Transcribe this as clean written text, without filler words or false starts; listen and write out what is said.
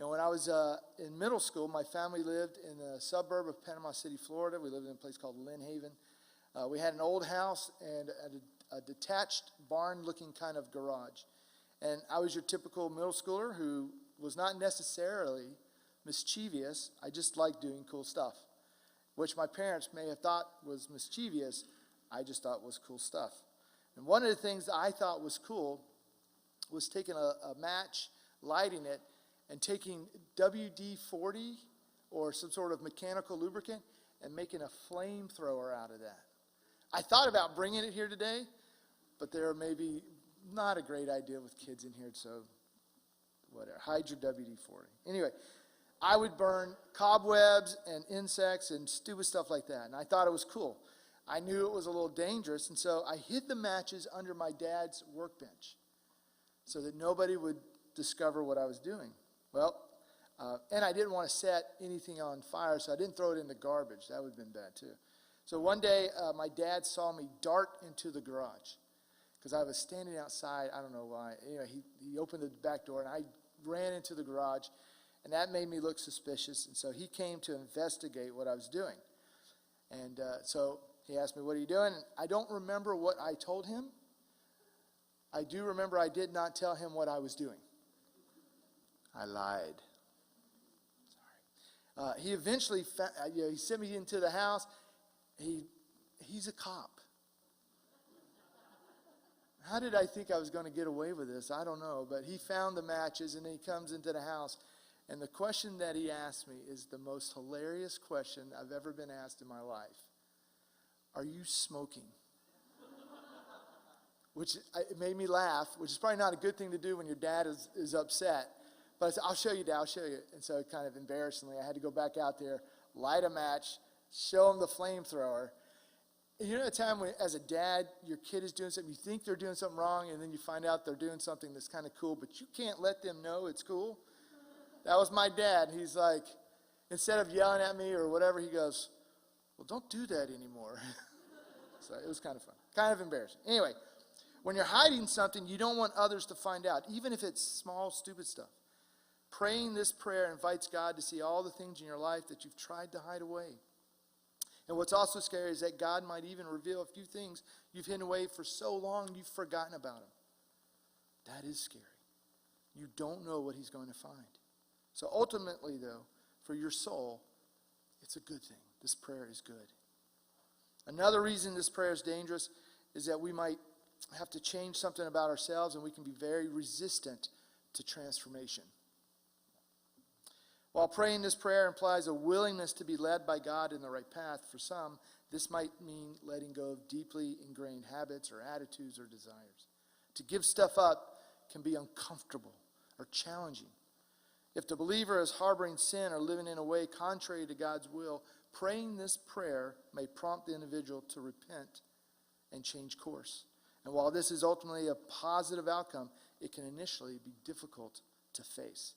When I was in middle school, my family lived in a suburb of Panama City, Florida. We lived in a place called Lynn Haven. We had an old house and a detached barn-looking kind of garage. And I was your typical middle schooler who was not necessarily mischievous. I just liked doing cool stuff, which my parents may have thought was mischievous. I just thought was cool stuff. And one of the things that I thought was cool was taking a match, lighting it, and taking WD-40 or some sort of mechanical lubricant and making a flamethrower out of that. I thought about bringing it here today, but there may be not a great idea with kids in here, so whatever. Hide your WD-40. Anyway, I would burn cobwebs and insects and stupid stuff like that, and I thought it was cool. I knew it was a little dangerous, and so I hid the matches under my dad's workbench so that nobody would discover what I was doing. Well, and I didn't want to set anything on fire, so I didn't throw it in the garbage. That would have been bad, too. So one day, my dad saw me dart into the garage because I was standing outside. I don't know why. Anyway, he opened the back door, and I ran into the garage, and that made me look suspicious. And so he came to investigate what I was doing. And so he asked me, "What are you doing?" And I don't remember what I told him. I do remember I did not tell him what I was doing. I lied. Sorry. He eventually, he sent me into the house. He's a cop. How did I think I was going to get away with this? I don't know. But he found the matches, and then he comes into the house. And the question that he asked me is the most hilarious question I've ever been asked in my life. Are you smoking? Which it made me laugh, which is probably not a good thing to do when your dad is upset. But I said, "I'll show you, Dad, I'll show you." And so kind of embarrassingly, I had to go back out there, light a match, show him the flamethrower. And you know the time when, as a dad, your kid is doing something, you think they're doing something wrong, and then you find out they're doing something that's kind of cool, but you can't let them know it's cool? That was my dad. He's like, instead of yelling at me or whatever, he goes, "Well, don't do that anymore." So it was kind of fun, kind of embarrassing. Anyway, when you're hiding something, you don't want others to find out, even if it's small, stupid stuff. Praying this prayer invites God to see all the things in your life that you've tried to hide away. And what's also scary is that God might even reveal a few things you've hidden away for so long you've forgotten about them. That is scary. You don't know what he's going to find. So ultimately, though, for your soul, it's a good thing. This prayer is good. Another reason this prayer is dangerous is that we might have to change something about ourselves, and we can be very resistant to transformation. While praying this prayer implies a willingness to be led by God in the right path, for some, this might mean letting go of deeply ingrained habits or attitudes or desires. To give stuff up can be uncomfortable or challenging. If the believer is harboring sin or living in a way contrary to God's will, praying this prayer may prompt the individual to repent and change course. And while this is ultimately a positive outcome, it can initially be difficult to face.